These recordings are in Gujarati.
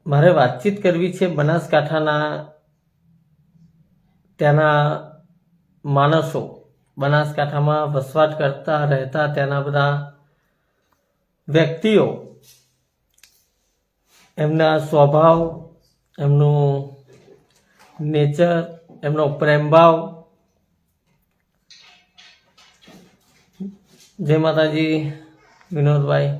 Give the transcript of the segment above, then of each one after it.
મારે વાતચીત કરવી છે બનાસકાંઠાના ત્યાંના માણસો, બનાસકાંઠામાં વસવાટ કરતા રહેતા ત્યાંના બધા વ્યક્તિઓ, એમના સ્વભાવ, એમનું નેચર, એમનો પ્રેમભાવ. જય માતાજી વિનોદભાઈ.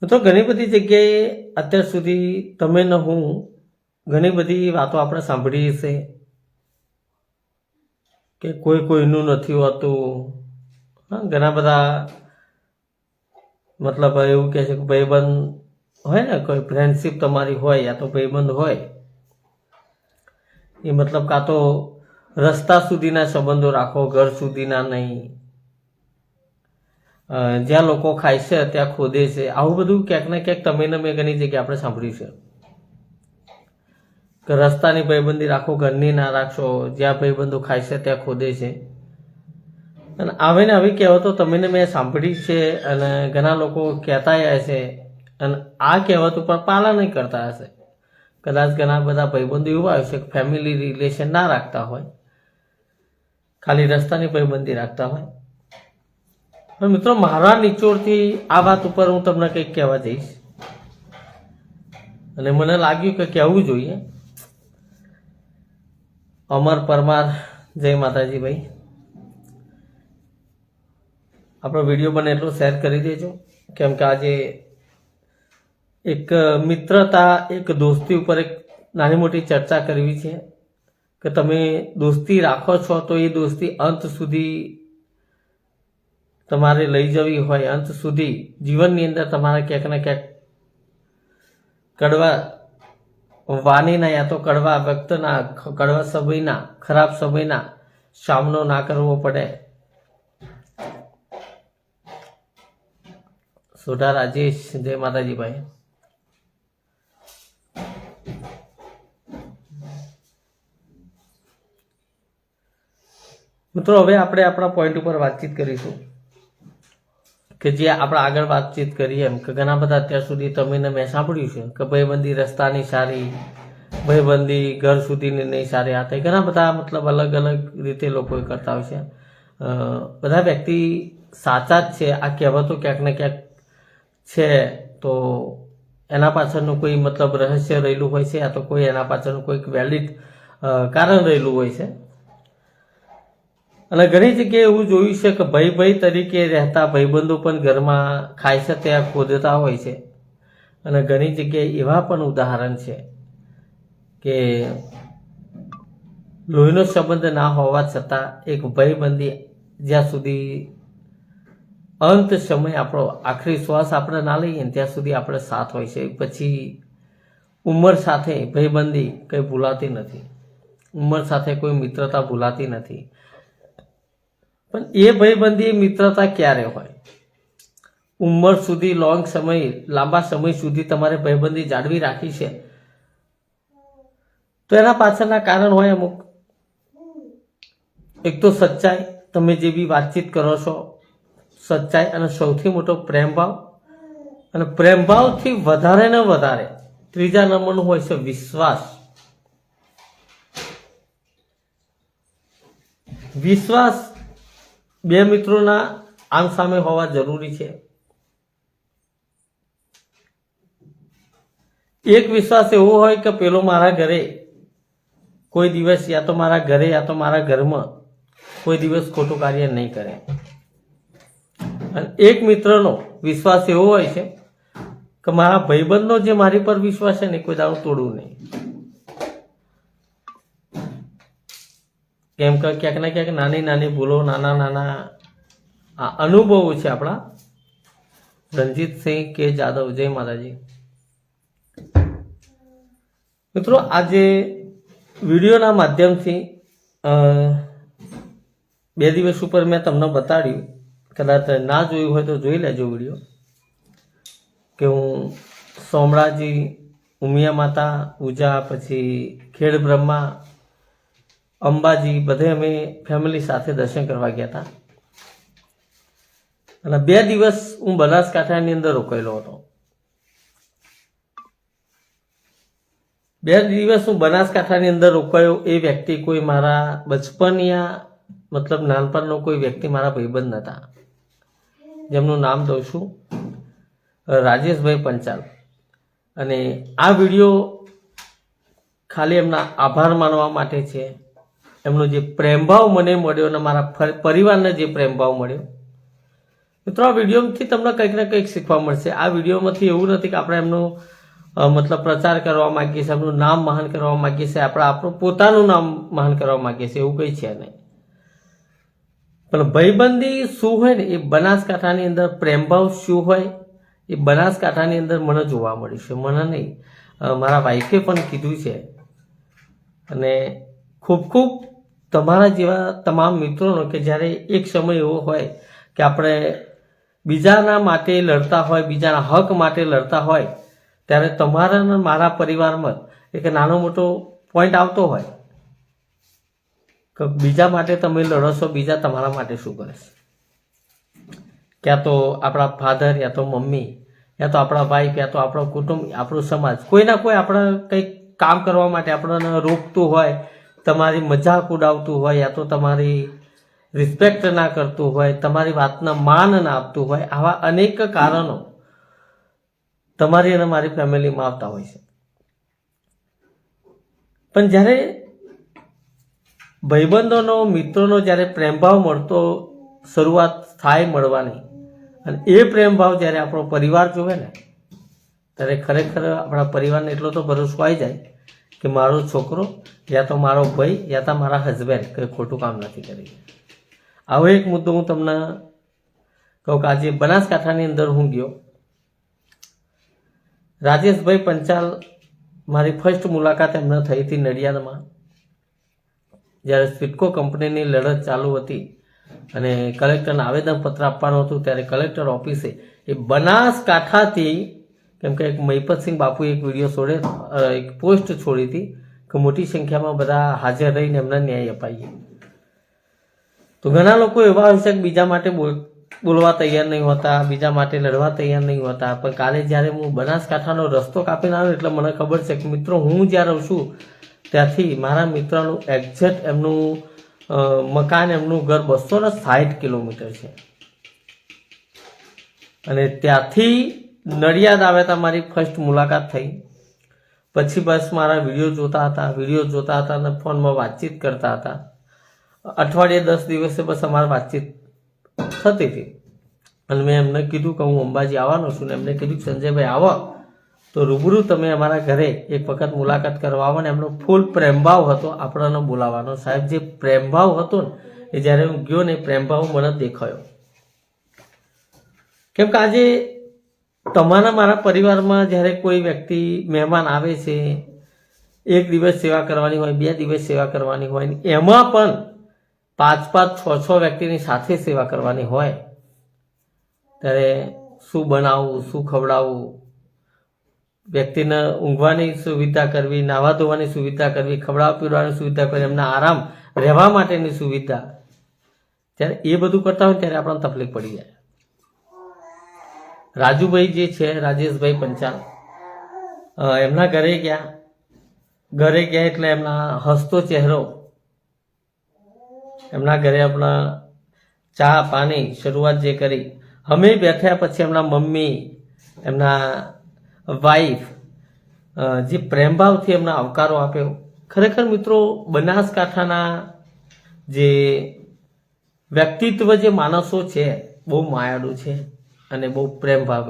મિત્રો, ઘણી બધી જગ્યાએ અત્યાર સુધી તમે ને હું ઘણી બધી વાતો આપણે સાંભળી છે કે કોઈ કોઈનું નથી હોતું. ઘણા બધા મતલબ એવું કહે છે કે ભાઈબંધ હોય ને, કોઈ ફ્રેન્ડશીપ તમારી હોય યા તો ભાઈબંધ હોય, એ મતલબ કાં તો રસ્તા સુધીના સંબંધો રાખો, ઘર સુધીના નહીં. જ્યાં લોકો ખાય છે ત્યાં ખોદે છે, આવું બધું ક્યાંક ને ક્યાંક તમે ને મેં ઘણી જગ્યાએ આપણે સાંભળ્યું છે કે રસ્તાની ભાઈબંધી રાખો, ઘરની ના રાખશો. જ્યાં ભાઈબંધો ખાય છે ત્યાં ખોદે છે. અને આવે ને આવી કહેવતો તમે ને મેં સાંભળી છે અને ઘણા લોકો કહેતા હશે અને આ કહેવત ઉપર પાલન કરતા હશે. કદાચ ઘણા બધા ભાઈબંધો એવા હશે કે ફેમિલી રિલેશન ના રાખતા હોય, ખાલી રસ્તાની ભાઈબંધી રાખતા હોય. પણ મિત્રો, મારા નિચોડથી આ વાત ઉપર હું તમને કંઈક કહેવા જઈશ અને મને લાગ્યું કે કહેવું જોઈએ. અમર પરમાર, જય માતાજી ભાઈ. આપણો વિડીયો બને એટલો શેર કરી દેજો, કેમ કે આજે એક મિત્રતા, એક દોસ્તી ઉપર એક નાની મોટી ચર્ચા કરવી છે કે તમે દોસ્તી રાખો છો તો એ દોસ્તી અંત સુધી તમારે લઈ જવી હોય, અંત સુધી જીવનની અંદર તમારે ક્યાંક ને ક્યાંક કડવા વાણીના યા તો કડવા વ્યક્તના, કડવા સમયના, ખરાબ સમયના સામનો ના કરવો પડે. સોઢા રાજેશ, જય માતાજી ભાઈ. મિત્રો, હવે આપણે આપણા પોઈન્ટ ઉપર વાતચીત કરીશું કે જે આપણે આગળ વાતચીત કરીએ એમ કે ઘણા બધા અત્યાર સુધી તમે ને મેં સાંભળ્યું છે કે ભાઈબંધી રસ્તાની સારી, ભાઈબંધી ઘર સુધીની નહીં સારી. આ તે ઘણા બધા મતલબ અલગ અલગ રીતે લોકો કરતા હોય છે. બધા વ્યક્તિ સાચા જ છે. આ કહેવતો ક્યાંક ને ક્યાંક છે તો એના પાછળનું કોઈ મતલબ રહસ્ય રહેલું હોય છે, યા તો કોઈ એના પાછળનું કોઈક વેલિડ કારણ રહેલું હોય છે. અને ઘણી જગ્યાએ એવું જોયું છે કે ભાઈ તરીકે રહેતા ભાઈબંધો પણ ઘરમાં ખાય છે ત્યાં ખોદતા હોય છે. અને ઘણી જગ્યાએ એવા પણ ઉદાહરણ છે કે લોહીનો સંબંધ ના હોવા છતાં એક ભાઈબંધી જ્યાં સુધી અંત સમય, આપણો આખરી શ્વાસ આપણે ના લઈએ ને ત્યાં સુધી આપણે સાથ હોય છે. પછી ઉંમર સાથે ભાઈબંધી કંઈ ભૂલાતી નથી, ઉંમર સાથે કોઈ મિત્રતા ભૂલાતી નથી. પણ એ ભાઈબંધી, મિત્રતા ક્યારે હોય? ઉંમર સુધી, લાંબા સમય સુધી તમારે ભાઈબંધી જાળવી રાખી છે તો એના પાછળના કારણ હોય અમુક. એક તો સચ્ચાઈ, તમે જે બી વાતચીત કરો છો, સચ્ચાઈ, અને સૌથી મોટો પ્રેમભાવ. અને પ્રેમભાવથી વધારે ને વધારે ત્રીજા નંબરનું હોય છે વિશ્વાસ. વિશ્વાસ બે મિત્રોના આમ સામે હોવા જરૂરી છે. એક વિશ્વાસ એવો હોય કે પેલો મારા ઘરે કોઈ દિવસ, યા તો મારા ઘરે યા તો મારા ઘરમાં કોઈ દિવસ ખોટું કાર્ય નહીં કરે. અને એક મિત્રનો વિશ્વાસ એવો હોય છે કે મારા ભાઈબંધનો જે મારી પર વિશ્વાસ છે ને કોઈ દાડો તોડવું નહીં. કેમ કે ક્યાંક ને ક્યાંક નાની નાની ભૂલો, નાના નાના આ અનુભવો છે આપણા. રણજીતસિંહ કે જાદવ, જય માતાજી. મિત્રો, આજે વિડીયોના માધ્યમથી 2 દિવસ ઉપર મેં તમને બતાડ્યું, કદાચ ના જોયું હોય તો જોઈ લેજો વિડીયો, કે હું સોમળાજી, ઉમિયા માતા, ઉજા, પછી ખેડ બ્રહ્મા, અંબાજી બધે અમે ફેમિલી સાથે દર્શન કરવા ગયા હતા. અને 2 દિવસ હું બનાસકાંઠાની અંદર રોકાયેલો હતો. 2 દિવસ હું બનાસકાંઠાની અંદર રોકાયો. એ વ્યક્તિ કોઈ મારા બચપનિયા મતલબ નાનપણનો કોઈ વ્યક્તિ મારા ભાઈબંધ નહોતા, જેમનું નામ દઉં છું રાજેશભાઈ પંચાલ. અને આ વિડીયો ખાલી એમના આભાર માનવા માટે છે. એમનો જે પ્રેમભાવ મને મળ્યો અને મારા પરિવારને જે પ્રેમભાવ મળ્યો. મિત્રો, આ વિડીયોથી તમને કંઈક ને કંઈક શીખવા મળશે. આ વિડીયોમાંથી એવું નથી કે આપણે એમનો મતલબ પ્રચાર કરવા માંગીએ છીએ, એમનું નામ મહાન કરવા માંગીએ છીએ, આપણે આપણું પોતાનું નામ મહાન કરવા માંગીએ છીએ, એવું કંઈ છે નહીં. પણ ભાઈબંધી શું હોય ને, એ બનાસકાંઠાની અંદર પ્રેમભાવ શું હોય એ બનાસકાંઠાની અંદર મને જોવા મળ્યું છે. મને નહીં, મારા વાઈફે પણ કીધું છે. અને ખૂબ ખૂબ તમારા જેવા તમામ મિત્રોનો કે જ્યારે એક સમય એવો હોય કે આપણે બીજાના માટે લડતા હોય, બીજાના હક માટે લડતા હોય, ત્યારે તમારા અને મારા પરિવારમાં એક નાનો મોટો પોઈન્ટ આવતો હોય કે બીજા માટે તમે લડો છો, બીજા તમારા માટે શું કરે છે. ક્યાં તો આપણા ફાધર, યા તો મમ્મી, યા તો આપણા વાઈફ, યા તો આપણો કુટુંબ, આપણું સમાજ, કોઈ ના કોઈ આપણે કંઈક કામ કરવા માટે આપણને રોકતું હોય, તમારી મજાક ઉડાવતું હોય, યા તો તમારી રિસ્પેક્ટ ના કરતું હોય, તમારી વાતના માન ના આપતું હોય. આવા અનેક કારણો તમારી અને મારી ફેમિલીમાં આવતા હોય છે. પણ જ્યારે ભાઈબંધોનો, મિત્રોનો જ્યારે પ્રેમભાવ મળતો શરૂઆત થાય મળવાની, અને એ પ્રેમભાવ જ્યારે આપણો પરિવાર જોવે ને, ત્યારે ખરેખર આપણા પરિવારને એટલો તો ભરોસો આવી જાય કે મારો છોકરો યા તો મારો ભાઈ યા તો મારા હસબેન્ડ કંઈ ખોટું કામ નથી કરી. આવો એક મુદ્દો હું તમને કહું કે આજે બનાસકાંઠાની અંદર હું ગયો. રાજેશભાઈ પંચાલ, મારી ફર્સ્ટ મુલાકાત એમને થઈ હતી નડિયાદમાં, જ્યારે સ્વીટકો કંપનીની લડત ચાલુ હતી અને કલેક્ટરને આવેદનપત્ર આપવાનું હતું. ત્યારે કલેક્ટર ઓફિસે એ બનાસકાંઠાથી, કેમ કે એક મહિપતસિંહ બાપુએ એક વિડીયો છોડે, એક પોસ્ટ છોડી હતી કે મોટી સંખ્યામાં બધા હાજર રહીને એમને ન્યાય અપાઈએ. તો ઘણા લોકો એવા હોય છે કે બીજા માટે બોલવા તૈયાર નહીં હોતા, બીજા માટે લડવા તૈયાર નહીં હોતા. પણ કાલે જ્યારે હું બનાસકાંઠાનો રસ્તો કાપીને આવ્યો એટલે મને ખબર છે કે મિત્રો, હું જ્યાં રહું છું ત્યાંથી મારા મિત્રનું એક્ઝેક્ટ એમનું મકાન, એમનું ઘર 260 કિલોમીટર છે. અને ત્યાંથી નડિયાદ આવ્યા હતા, મારી ફર્સ્ટ મુલાકાત થઈ. પછી બસ મારા વિડીયો જોતા હતા અને ફોનમાં વાતચીત કરતા હતા. અઠવાડિયે 10 દિવસે બસ અમારી વાતચીત થતી હતી. અને મેં એમને કીધું કે હું અંબાજી આવવાનો છું, ને એમને કીધું કે સંજયભાઈ આવો તો રૂબરૂ તમે અમારા ઘરે એક વખત મુલાકાત કરવા આવો. ને એમનો ફૂલ પ્રેમભાવ હતો આપણને બોલાવવાનો. સાહેબ, જે પ્રેમભાવ હતો ને એ જ્યારે હું ગયો ને, એ પ્રેમભાવ મને દેખાયો. કેમ કે આજે તમારા મારા પરિવારમાં જ્યારે કોઈ વ્યક્તિ મહેમાન આવે છે, 1 દિવસ સેવા કરવાની હોય, 2 દિવસ સેવા કરવાની હોય, એમાં પણ 5-5, 6-6 વ્યક્તિની સાથે સેવા કરવાની હોય, ત્યારે શું બનાવવું, શું ખવડાવવું, વ્યક્તિને ઊંઘવાની સુવિધા કરવી, નાહવા ધોવાની સુવિધા કરવી, ખવડાવવા પીવડાવવાની સુવિધા કરવી, એમના આરામ રહેવા માટેની સુવિધા, ત્યારે એ બધું કરતા હોય ત્યારે આપણને તકલીફ પડી જાય. રાજુભાઈ જે છે, રાજેશભાઈ પંચાલ, એમના ઘરે ગયા એટલે એમના હસતો ચહેરો, એમના ઘરે આપણા ચા પાણી શરૂઆત જે કરી, અમે બેઠ્યા પછી એમના મમ્મી, એમના વાઈફ જે પ્રેમભાવથી એમના આવકારો આપ્યો. ખરેખર મિત્રો, બનાસકાંઠાના જે વ્યક્તિત્વ, જે માણસો છે, બહુ માયાળુ છે અને બહુ પ્રેમ ભાવ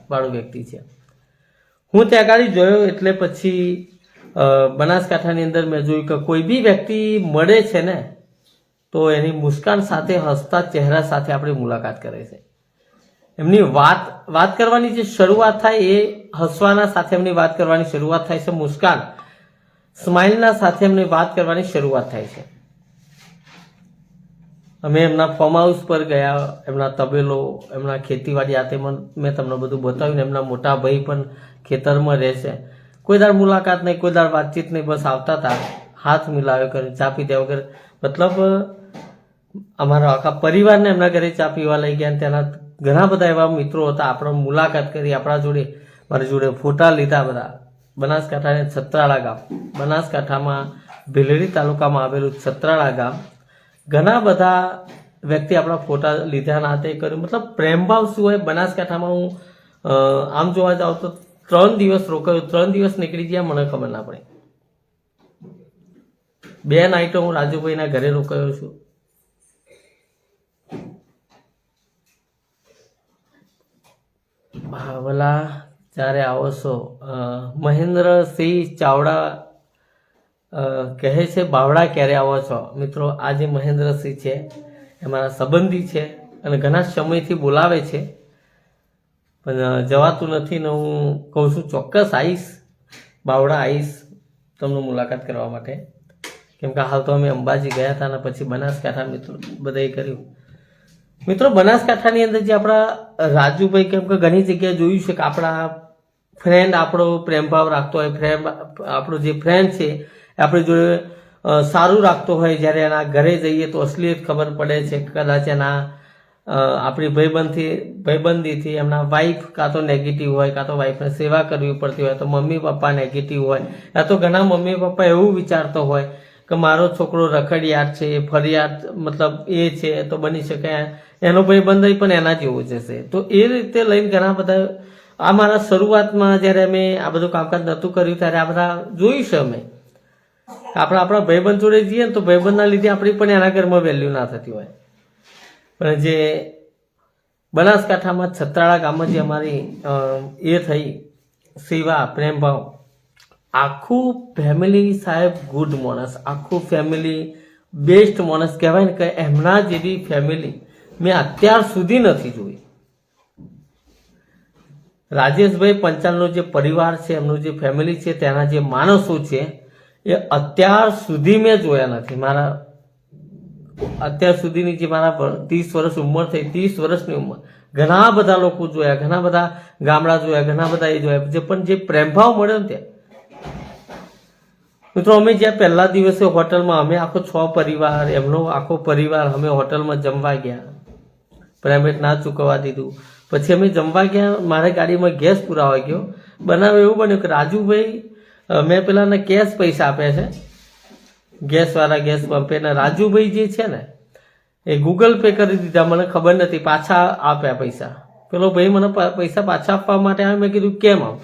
વાળો વ્યક્તિ છે. હું ત્યાં આગળ જોયો એટલે પછી બનાસકાંઠાની અંદર મેં જોયું કે કોઈ બી વ્યક્તિ મળે છે ને, તો એની મુસ્કાન સાથે, હસતા ચહેરા સાથે આપણી મુલાકાત કરે છે. એમની વાત કરવાની જે શરૂઆત થાય એ હસવાના સાથે એમની વાત કરવાની શરૂઆત થાય છે. મુસ્કાન, સ્માઇલના સાથે એમની વાત કરવાની શરૂઆત થાય છે. અમે એમના ફાર્મ હાઉસ પર ગયા, એમના તબેલો, એમના ખેતીવાડી, આ તે મેં તમને બધું બતાવ્યું. એમના મોટા ભાઈ પણ ખેતરમાં રહે છે. કોઈ દાડ મુલાકાત નહીં, કોઈ દાડ વાતચીત નહીં, બસ આવતા હતા, હાથ મિલાવ્યો કરે, ચા પીધા વગર. મતલબ અમારા આખા પરિવારને એમના ઘરે ચા પીવા લઈ ગયા. ત્યાંના ઘણા બધા એવા મિત્રો હતા, આપણે મુલાકાત કરી, આપણા જોડે, મારી જોડે ફોટા લીધા બધા. બનાસકાંઠાને છત્રાળા ગામ, બનાસકાંઠામાં ભીલડી તાલુકામાં આવેલું છત્રાળા ગામ, ઘણા બધા વ્યક્તિ આપણા ફોટા લીધા ના તે કર્યું. મતલબ પ્રેમભાવ શું હોય બનાસકાંઠામાં. હું આમ જોવા જાઉં તો 3 દિવસ રોકાયો, 3 દિવસ નીકળી ગયા મને ખબર ના પડી. 2 નાઈટો હું રાજુભાઈના ઘરે રોકાયો છું. ભાવલા જ્યારે આવો છો, મહેન્દ્રસિંહ ચાવડા કહે છે બાવળા ક્યારે આવો છો? મિત્રો, આ જે મહેન્દ્રસિંહ છે એ મારા સંબંધી છે અને ઘણા સમયથી બોલાવે છે, પણ જવાતું નથી ને હું કહું છું ચોક્કસ આવીશ, બાવળા આવીશ તમને મુલાકાત કરવા માટે. કેમ કે હાલ તો અમે અંબાજી ગયા હતા અને પછી બનાસકાંઠા મિત્રો બધાએ કર્યું. મિત્રો, બનાસકાંઠાની અંદર જે આપણા રાજુભાઈ, કેમ કે ઘણી જગ્યાએ જોયું છે કે આપણા ફ્રેન્ડ આપણો પ્રેમભાવ રાખતો હોય, આપણો જે ફ્રેન્ડ છે આપણી જોડે સારું રાખતો હોય, જ્યારે એના ઘરે જઈએ તો અસલિયત ખબર પડે છે. કદાચ એના આપણી ભાઈબંધીથી એમના વાઈફ કાં તો નેગેટિવ હોય, કાં તો વાઈફને સેવા કરવી પડતી હોય, તો મમ્મી પપ્પા નેગેટિવ હોય, કાં તો ઘણા મમ્મી પપ્પા એવું વિચારતો હોય કે મારો છોકરો રખડિયાત છે, ફરિયાદ મતલબ એ છે, તો બની શકે એનો ભાઈબંધ પણ એના જેવો જશે. તો એ રીતે લઈને ઘણા બધા આ મારા શરૂઆતમાં જ્યારે અમે આ બધું કામકાજ નહોતું કર્યું ત્યારે આ બધા જોયું છે અમે. આપણા ભાઈબંધ જોડે જઈએ ને તો ભાઈબંધના લીધે આપણી પણ એના ઘરમાં વેલ્યુ ના થતી હોય. પણ જે બનાસકાંઠામાં છત્રાળા ગામમાં જે અમારી એ થઈ સેવા પ્રેમભાવ, આખું ફેમિલી સાહેબ ગુડ માણસ, આખું ફેમિલી બેસ્ટ માણસ કહેવાય ને, કે એમના જેવી ફેમિલી મેં અત્યાર સુધી નથી જોઈ. રાજેશભાઈ પંચાલનો જે પરિવાર છે, એમનું જે ફેમિલી છે, તેના જે માણસો છે એ અત્યાર સુધી મેં જોયા નથી. મારા અત્યાર સુધીની જે મારા 30 વર્ષ ઉંમર થઈ, 30 વર્ષની ઉંમર, ઘણા બધા લોકો જોયા, ઘણા બધા ગામડા જોયા, ઘણા બધા એ જોયા, પણ જે પ્રેમભાવ મળ્યો ને ત્યાં. મિત્રો, અમે જ્યાં પહેલા દિવસે હોટલમાં અમે આખો 6 પરિવાર, એમનો આખો પરિવાર અમે હોટલમાં જમવા ગયા, પેમેન્ટ ના ચૂકવવા દીધું. પછી અમે જમવા ગયા, મારે ગાડીમાં ગેસ પુરાવા ગયો. બનાવ એવું બન્યું કે રાજુભાઈ, મેં પેલાને કેશ પૈસા આપ્યા છે ગેસવાળા ગેસ પંપે, ને રાજુભાઈ જે છે ને એ ગૂગલ પે કરી દીધા, મને ખબર નથી, પાછા આપ્યા પૈસા. પેલો ભાઈ મને પૈસા પાછા આપવા માટે આવ્યો. મેં કીધું કેમ આમ?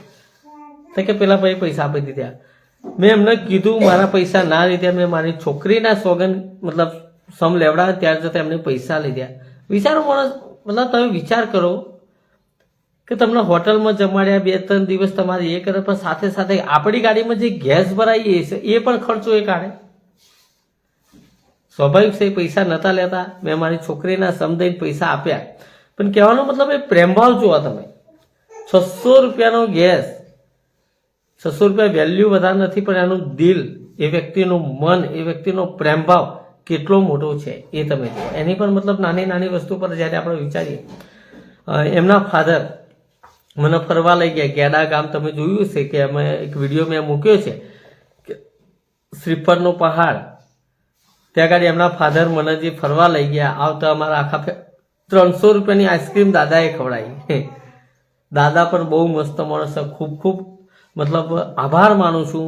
તો કે પેલા ભાઈ પૈસા આપી દીધા. મેં એમને કીધું મારા પૈસા ના લીધા, મેં મારી છોકરીના સોગન મતલબ સમ લેવડા ત્યારે જતા એમને પૈસા લીધા. વિચારો માણસ, મતલબ તમે વિચાર કરો કે તમને હોટલમાં જમાડ્યા, 2-3 દિવસ તમારે એ કરે, પણ સાથે સાથે આપણી ગાડીમાં જે ગેસ ભરાઈએ છે એ પણ ખર્ચો એ કાઢે. સ્વાભાવિક છે, પૈસા નહોતા લેતા, મેં મારી છોકરીના સમદઈને પૈસા આપ્યા. પણ કહેવાનો મતલબ એ પ્રેમભાવ જોવા તમે. 600 રૂપિયાનો ગેસ, 600 રૂપિયા વેલ્યુ વધારે નથી, પણ એનું દિલ, એ વ્યક્તિનું મન, એ વ્યક્તિનો પ્રેમભાવ કેટલો મોટો છે એ તમે જુઓ. એની પણ મતલબ નાની નાની વસ્તુ પર જ્યારે આપણે વિચારીએ. એમના ફાધર મને ફરવા લઈ ગયા ગેડા ગામ. તમે જોયું છે કે અમે એક વિડીયો મેં મૂક્યો છે કે શ્રીફળનો પહાડ, ત્યાં આગળ એમના ફાધર મને જે ફરવા લઈ ગયા, આવતા અમારા આખા 300 રૂપિયાની આઈસ્ક્રીમ દાદાએ ખવડાવી. દાદા પણ બહુ મસ્ત માણસ છે. ખૂબ ખૂબ મતલબ આભાર માનું છું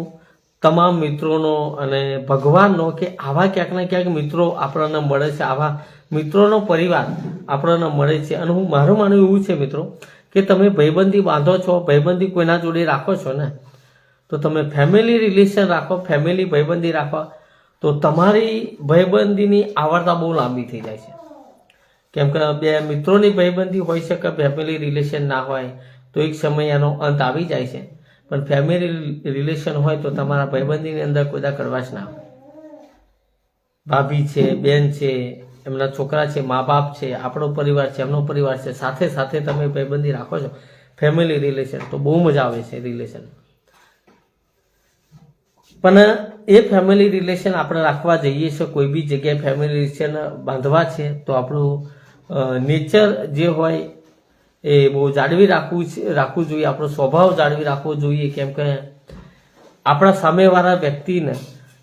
તમામ મિત્રોનો અને ભગવાનનો કે આવા ક્યાંક ને ક્યાંક મિત્રો આપણને મળે છે, આવા મિત્રોનો પરિવાર આપણને મળે છે. અને હું મારું માનવું એવું છે મિત્રો કે તમે ભાઈબંધી બાંધો છો, ભાઈબંધી કોઈના જોડે રાખો છો ને, તો તમે ફેમિલી રિલેશન રાખો, ફેમિલી ભાઈબંધી રાખો, તો તમારી ભાઈબંધીની આવરતા બહુ લાંબી થઈ જાય છે. કેમ કે 2 મિત્રોની ભાઈબંધી હોઈ શકે, ફેમિલી રિલેશન ના હોય તો એક સમય એનો અંત આવી જાય છે. પણ ફેમિલી રિલેશન હોય તો તમારા ભાઈબંધીની અંદર કોઈ દા કડવાશ ના હોય. ભાભી છે, બેન છે, એમના છોકરા છે, મા બાપ છે, આપણો પરિવાર છે, એમનો પરિવાર છે, સાથે સાથે તમે ભાઈબંધી રાખો છો, ફેમિલી રિલેશન, તો બહુ મજા આવે છે રિલેશન. પણ એ ફેમિલી રિલેશન આપણે રાખવા જઈએ છીએ, કોઈ બી જગ્યાએ ફેમિલી રિલેશન બાંધવા છે તો આપણું નેચર જે હોય એ બહુ જાળવી રાખવું જોઈએ, આપણો સ્વભાવ જાળવી રાખવો જોઈએ. કેમ કે આપણા સામેવાળા વ્યક્તિને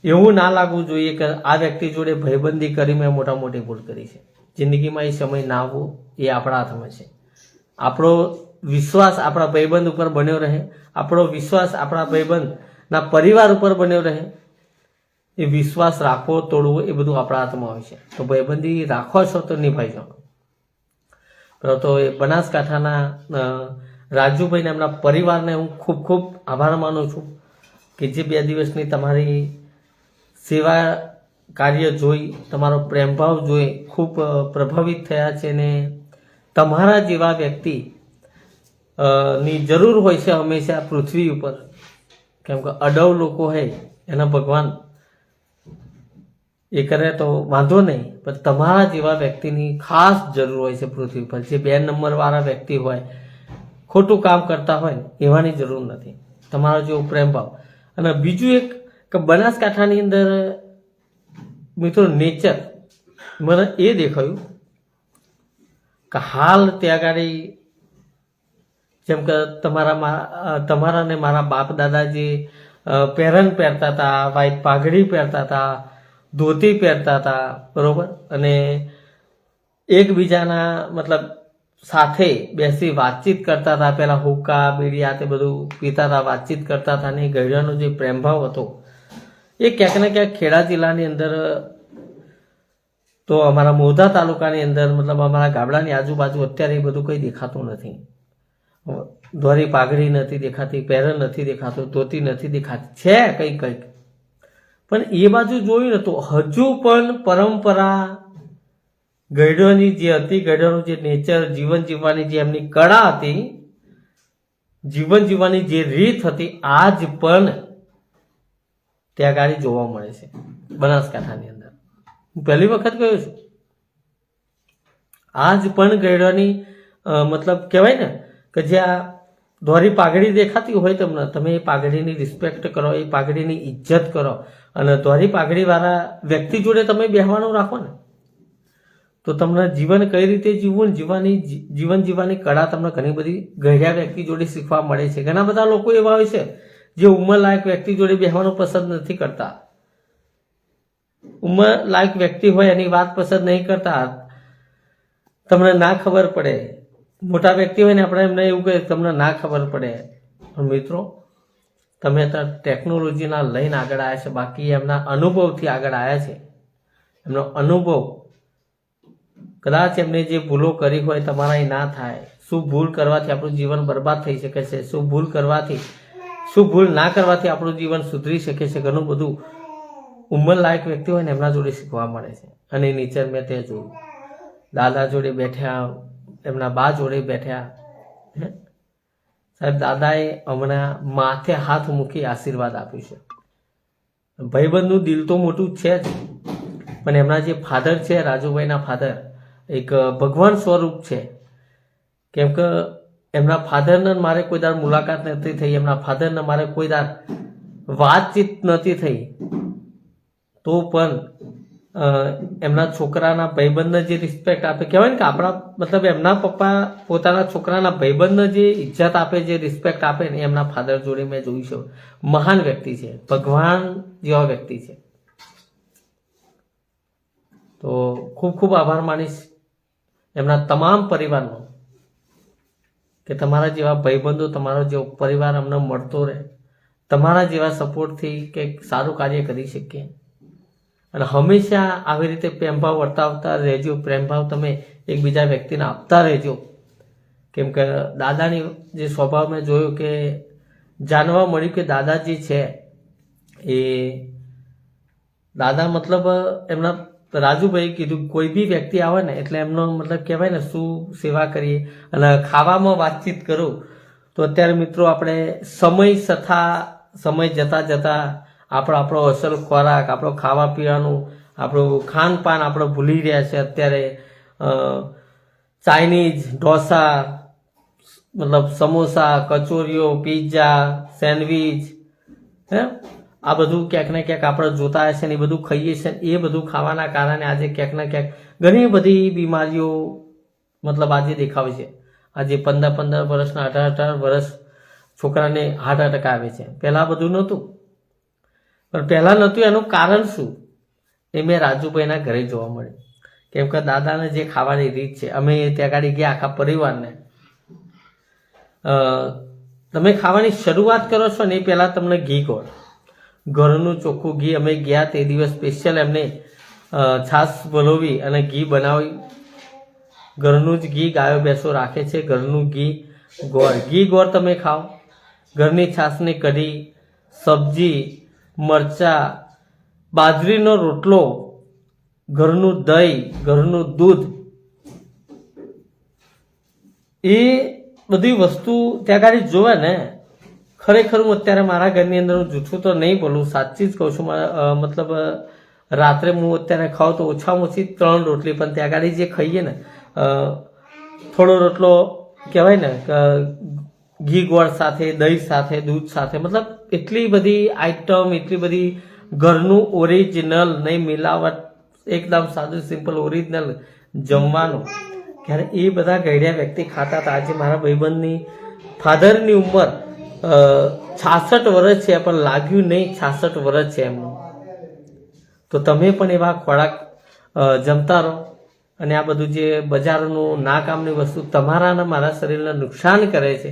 એવું ના લાગવું જોઈએ કે આ વ્યક્તિ જોડે ભાઈબંધી કરી મેં મોટા મોટી ભૂલ કરી છે. જિંદગીમાં એ સમય ના આવવો એ આપણા હાથમાં છે. આપણો વિશ્વાસ આપણા ભાઈબંધ ઉપર બન્યો રહે, આપણો વિશ્વાસ આપણા ભાઈબંધના પરિવાર ઉપર બન્યો રહે. એ વિશ્વાસ રાખવો તોડવો એ બધું આપણા હાથમાં હોય છે. તો ભાઈબંધી રાખો છો તો નિભાઈજો. તો એ બનાસકાંઠાના રાજુભાઈને એમના પરિવારને હું ખૂબ ખૂબ આભાર માનું છું કે જે 2 દિવસની તમારી સેવા કાર્ય જોઈ, તમારો પ્રેમભાવ જોઈ ખૂબ પ્રભાવિત થયા છે. ને તમારા જેવા વ્યક્તિ ની જરૂર હોય છે હંમેશા પૃથ્વી ઉપર. કેમ કે અડવ લોકો હોય એના ભગવાન એ કરે તો વાંધો નહીં, પણ તમારા જેવા વ્યક્તિની ખાસ જરૂર હોય છે પૃથ્વી પર. જે 2 નંબરવાળા વ્યક્તિ હોય, ખોટું કામ કરતા હોય એવાની જરૂર નથી. તમારો જેવો પ્રેમભાવ. અને બીજું એક કે બનાસકાંઠાની અંદર મિત્રો નેચર મને એ દેખાયું કે હાલ ત્યાં આગળ જેમ કે તમારા ને મારા બાપ દાદા જે પહેરન પહેરતા હતા, વ્હાઈટ પાઘડી પહેરતા હતા, ધોતી પહેરતા હતા, બરોબર, અને એકબીજાના મતલબ સાથે બેસી વાતચીત કરતા હતા. પેલા હુક્કા બીડી આ તે બધું પીતા હતા, વાતચીત કરતા હતા. અને ગયડાનો જે પ્રેમભાવ હતો એ ક્યાંક ને ક્યાંક ખેડા જિલ્લાની અંદર તો અમારા મોઢા તાલુકાની અંદર મતલબ અમારા ગામડાની આજુબાજુ અત્યારે એ બધું કંઈ દેખાતું નથી. ધોરી પાઘડી નથી દેખાતી, પહેરન નથી દેખાતું, ધોતી નથી દેખાતી. છે કંઈક કંઈક, પણ એ બાજુ જોયું ને તો હજુ પણ પરંપરા ગયડોની જે હતી, ગયડોનું જે નેચર, જીવન જીવવાની જે એમની કળા હતી, જીવન જીવવાની જે રીત હતી, આજ પણ ત્યાં ગાડી જોવા મળે છે બનાસકાંઠાની અંદર. હું પહેલી વખત ગયો છું. આજ પણ ગયડોની મતલબ કહેવાય ને કે જ્યાં ધોરી પાઘડી દેખાતી હોય તમને, તમે એ પાઘડીની રિસ્પેક્ટ કરો, એ પાઘડીની ઇજ્જત કરો. અને ધોરી પાઘડીવાળા વ્યક્તિ જોડે તમે બેહવાનું રાખો ને તો તમને જીવન કઈ રીતે જીવવું, જીવન જીવવાની કળા તમને ઘણી બધી ગયડા વ્યક્તિ જોડે શીખવા મળે છે. ઘણા બધા લોકો એવા હોય છે જે ઉંમરલાયક વ્યક્તિ જોડે બેહવાનું પસંદ નથી કરતા. ઉંમરલાયક વ્યક્તિ હોય એની વાત પસંદ નહીં કરતા, તમને ના ખબર પડે. મોટા વ્યક્તિ હોય ને આપણે એમને એવું કહે તમને ના ખબર પડે. મિત્રો તમે અત્યારે ટેકનોલોજીના લઈને આગળ આવ્યા છે, બાકી એમના અનુભવથી આગળ આવ્યા છે. એમનો અનુભવ કદાચ એમને જે ભૂલો કરી હોય તમારા એ ના થાય. શું ભૂલ કરવાથી આપણું જીવન બરબાદ થઈ શકે છે, શું ભૂલ ના કરવાથી આપણું જીવન સુધરી શકે છે, ઘણું બધું ઉંમરલાયક વ્યક્તિ હોય ને એમના જોડે શીખવા મળે છે. અને નીચે મેં તે જોયું, દાદા જોડે બેઠ્યા, એમના બા જોડે બેઠ્યા. સાહેબ દાદાએ હમણાં માથે હાથ મૂકી આશીર્વાદ આપ્યું છે. ભાઈબંધનું દિલ તો મોટું છે જ, પણ એમના જે ફાધર છે, રાજુભાઈના ફાધર, એક ભગવાન સ્વરૂપ છે. કેમ કે એમના ફાધરને મારે કોઈ દાર મુલાકાત નથી થઈ, એમના ફાધરને મારે કોઈ દાર વાતચીત નથી થઈ, તો પણ એમના છોકરાના ભાઈબંધને જે રિસ્પેક્ટ આપે, કહેવાય ને કે આપણા મતલબ એમના પપ્પા પોતાના છોકરાના ભાઈબંધને જે ઇજ્જત આપે, જે રિસ્પેક્ટ આપે ને એમના ફાધર જોડે મેં જોયું છે. મહાન વ્યક્તિ છે, ભગવાન જેવા વ્યક્તિ છે. તો ખૂબ ખૂબ આભાર માનીશ એમના તમામ પરિવારનો કે તમારા જેવા ભાઈબંધો, તમારો જેવો પરિવાર અમને મળતો રહે, તમારા જેવા સપોર્ટથી કંઈક સારું કાર્ય કરી શકીએ. અને હંમેશા આવી રીતે પ્રેમભાવ વર્તાવતા રહેજો. પ્રેમભાવ તમે એકબીજા વ્યક્તિને આપતા રહેજો. કેમ કે દાદાની જે સ્વભાવ મેં જોયું કે જાણવા મળ્યું કે દાદા જે છે એ દાદા મતલબ એમના રાજુભાઈ કીધું કોઈ બી વ્યક્તિ આવે ને એટલે એમનો મતલબ કહેવાય ને શું સેવા કરીએ. અને ખાવામાં વાતચીત કરું તો અત્યારે મિત્રો આપણે સમય જતા જતા આપણો અસલ ખોરાક, આપણો ખાવા પીવાનું, આપણું ખાનપાન આપણે ભૂલી રહ્યા છે. અત્યારે ચાઇનીઝ, ઢોસા, મતલબ સમોસા, કચોરીઓ, પિઝા, સેન્ડવીચ, આ બધું ક્યાંક ને ક્યાંક આપણે જોતા હશે ને એ બધું ખાઈએ છીએ. એ બધું ખાવાના કારણે આજે ક્યાંક ને ક્યાંક ઘણી બધી બીમારીઓ મતલબ આજે દેખાવે છે. આજે 15 વર્ષના 18 વર્ષ છોકરાને હાર્ટ એટેક આવે છે. પહેલાં બધું નહોતું, પણ પહેલાં નહોતું એનું કારણ શું એ મેં રાજુભાઈના ઘરે જોવા મળ્યું. કેમ કે દાદાને જે ખાવાની રીત છે, અમે ત્યાં ગાડી ગયા આખા પરિવારને, તમે ખાવાની શરૂઆત કરો છો ને એ પહેલાં તમને ઘી ગોળ, ઘરનું ચોખ્ખું ઘી, અમે ગયા તે દિવસ સ્પેશિયલ એમને છાશ વલોવી અને ઘી બનાવી, ઘરનું જ ઘી ગાયો ભેંસો રાખે છે, ઘરનું ઘી ગોળ તમે ખાઓ, ઘરની છાશની કઢી, સબ્જી, મરચાં, બાજરીનો રોટલો, ઘરનું દહીં, ઘરનું દૂધ, એ બધી વસ્તુ ત્યાં ગાડી જોવે ને. ખરેખર હું અત્યારે મારા ઘરની અંદર હું જૂઠું તો નહીં બોલું, સાચી જ કહું છું. મતલબ રાત્રે હું અત્યારે ખાઉં તો ઓછામાં ઓછી 3 રોટલી, પણ ત્યાં ગાડી જે ખાઈએ ને થોડો રોટલો કહેવાય ને ઘી ગોળ સાથે, દહીં સાથે, દૂધ સાથે, મતલબ એટલી બધી આઈટમ, એટલી બધી ઘરનું ઓરિજિનલ, નહીં મિલાવટ, એકદમ સાદું સિમ્પલ ઓરિજિનલ જમવાનું. ત્યારે એ બધા ગયડા વ્યક્તિ ખાતા હતા. આજે મારા ભાઈબંધની ફાધરની ઉંમર 66 વર્ષ છે, પણ લાગ્યું નહીં 66 વર્ષ છે એમનું. તો તમે પણ એવા ખોરાક જમતા રહો, અને આ બધું જે બજારનું ના કામની વસ્તુ તમારાના મારા શરીરને નુકસાન કરે છે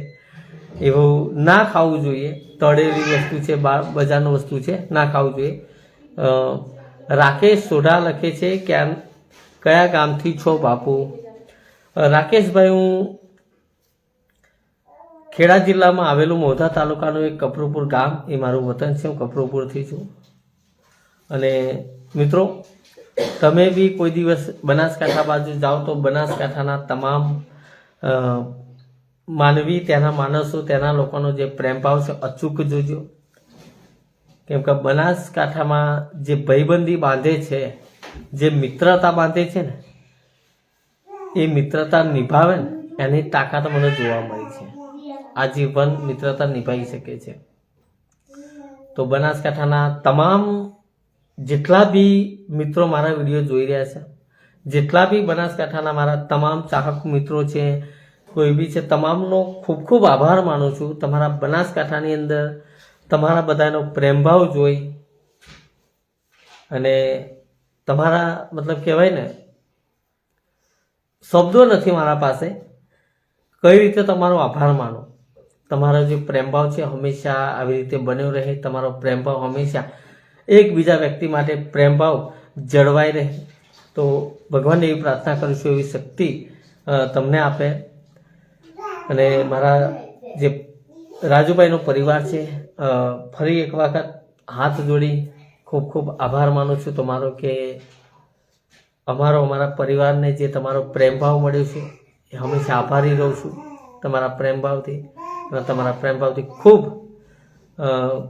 એવું ના ખાવું જોઈએ. તળેલી વસ્તુ છે, બજારનું વસ્તુ છે, ના ખાવું જોઈએ. રાકેશ સોઢા લખે છે કયા ગામથી છો બાપુ? રાકેશભાઈ, હું ખેડા જિલ્લામાં આવેલું મોઢા તાલુકાનું એક કપરુપુર ગામ, એ મારું વતન છે. હું કપરુપુરથી છું. અને મિત્રો, તમે બી કોઈ દિવસ બનાસકાંઠા બાજુ જાઓ તો બનાસકાંઠાના તમામ માનવી, ત્યાંના માણસો, ત્યાંના લોકોનો જે પ્રેમ ભાવ છે અચૂક જોજો. કેમ કે બનાસકાંઠામાં જે ભાઈબંધી બાંધે છે, જે મિત્રતા બાંધે છે ને, એ મિત્રતા નિભાવે ને એની તાકાત મને જોવા મળી છે. આજીવન મિત્રતા નિભાવી શકે છે. તો બનાસકાંઠાના તમામ જેટલા બી મિત્રો મારા વિડીયો જોઈ રહ્યા છે, જેટલા બી બનાસકાંઠાના મારા તમામ ચાહક મિત્રો છે, કોઈ બી છે, તમામનો ખૂબ ખૂબ આભાર માનું છું. તમારા બનાસકાંઠાની અંદર તમારા બધાનો પ્રેમભાવ જોઈ અને તમારા મતલબ કહેવાય ને, શબ્દો નથી મારા પાસે કઈ રીતે તમારો આભાર માનો. તમારો જે પ્રેમભાવ છે હંમેશા આવી રીતે બન્યો રહે. તમારો પ્રેમભાવ હંમેશા એકબીજા વ્યક્તિ માટે પ્રેમભાવ જળવાઈ રહે. તો ભગવાનને એવી પ્રાર્થના કરું છું, એવી શક્તિ તમને આપે. અને મારા જે રાજુભાઈનો પરિવાર છે, ફરી એક વખત હાથ જોડી ખૂબ ખૂબ આભાર માનું છું તમારો, કે અમારા પરિવારને જે તમારો પ્રેમભાવ મળ્યો છે એ હંમેશા આભારી રહું છું તમારા પ્રેમભાવથી. અને તમારા પ્રેમભાવથી ખૂબ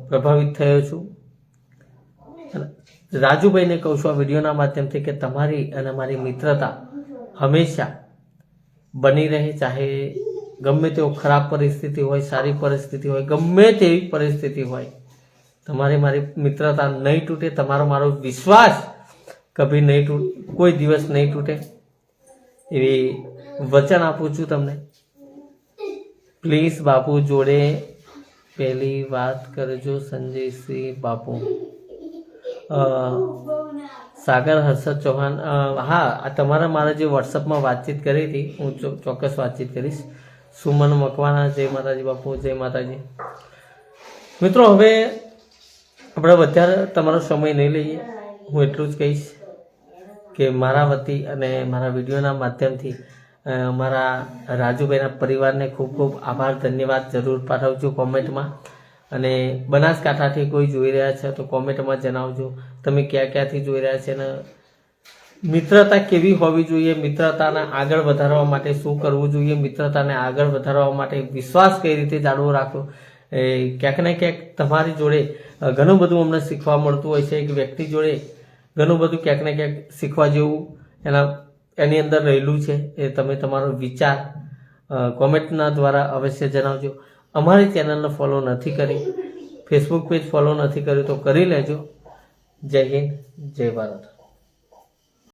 પ્રભાવિત થયો છું. રાજુભાઈને કહું છું આ વિડીયોના માધ્યમથી કે તમારી અને મારી મિત્રતા હંમેશા બની રહે. ચાહે ગમે તેવો ખરાબ પરિસ્થિતિ હોય, સારી પરિસ્થિતિ હોય, ગમે તેવી પરિસ્થિતિ હોય, તમારી મારી મિત્રતા નહીં તૂટે. તમારો મારો વિશ્વાસ કભી નહીં કોઈ દિવસ નહીં તૂટે એવી વચન આપું છું તમને. પ્લીઝ બાપુ જોડે પહેલી વાત કરજો. સંજયસિંહ બાપુ, સાગર હર્ષદ ચૌહાણ, હા, તમારા મારા જે વોટ્સઅપમાં વાતચીત કરી હતી, હું ચોક્કસ વાતચીત કરીશ. સુમન મકવાણા, જય માતાજી બાપુ, જય માતાજી. મિત્રો, હવે આપણે વધારે તમારો સમય નહીં લઈએ. હું એટલું જ કહીશ કે મારા વતી અને મારા વિડીયોના માધ્યમથી મારા રાજુભાઈના પરિવારને ખૂબ ખૂબ આભાર, ધન્યવાદ જરૂર પાઠવજો કોમેન્ટમાં. અને બનાસકાંઠાથી કોઈ જોઈ રહ્યા છે તો કોમેન્ટમાં જણાવજો તમે ક્યાં ક્યાંથી જોઈ રહ્યા છે, અને મિત્રતા કેવી હોવી જોઈએ, મિત્રતાને આગળ વધારવા માટે શું કરવું જોઈએ, મિત્રતાને આગળ વધારવા માટે વિશ્વાસ કઈ રીતે જાળવો રાખવો. ક્યાંક ને ક્યાંક તમારી જોડે ઘણું બધું અમને શીખવા મળતું હોય છે. એક વ્યક્તિ જોડે ઘણું બધું ક્યાંક ને ક્યાંક શીખવા જેવું એની અંદર રહેલું છે. એ તમે તમારો વિચાર કોમેન્ટના દ્વારા અવશ્ય જણાવજો. અમારી ચેનલને ફોલો નથી કરી, ફેસબુક પેજ ફોલો નથી કર્યું તો કરી લેજો. જય હિન્દ, જય ભારત.